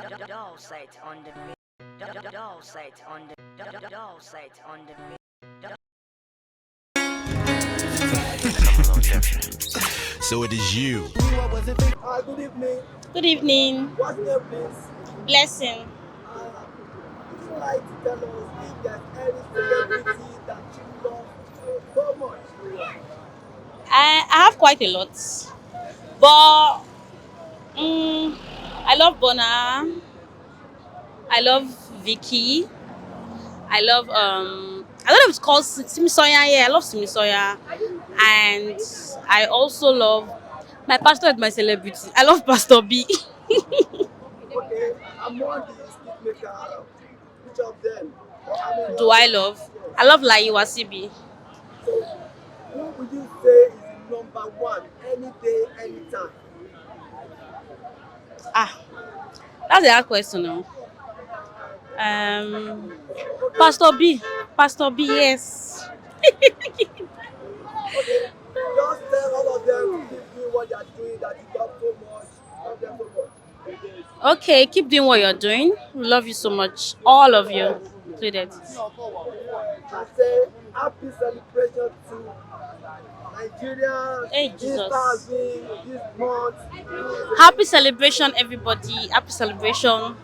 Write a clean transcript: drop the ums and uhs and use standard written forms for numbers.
doll site on the doll site on the doll site on the So it is you. Good evening. Good evening. What's your name, please? Blessing. Would you like to tell us if there's any celebrity that you love so much? I have quite a lot, but I love Bona. I love Vicky. I don't know if it's called Simisoya. Yeah, I love Simisoya, and I also love my pastor is my celebrity. I love Pastor B. Okay, among the skit maker, which of them? I mean, Do I love? I love Lai Wasibi. so who would you say is the number one any day, anytime? Ah, that's a hard question now. Um, Okay, Pastor B. Pastor B. Yes. okay. Just tell all of them to keep doing what they are doing that you love so much. Love them so much. Okay, keep doing what you're doing. We love you so much. All of you included. I say happy celebration to Nigeria. Hey, Easter has Jesus. been this month. Happy celebration, everybody. Happy celebration.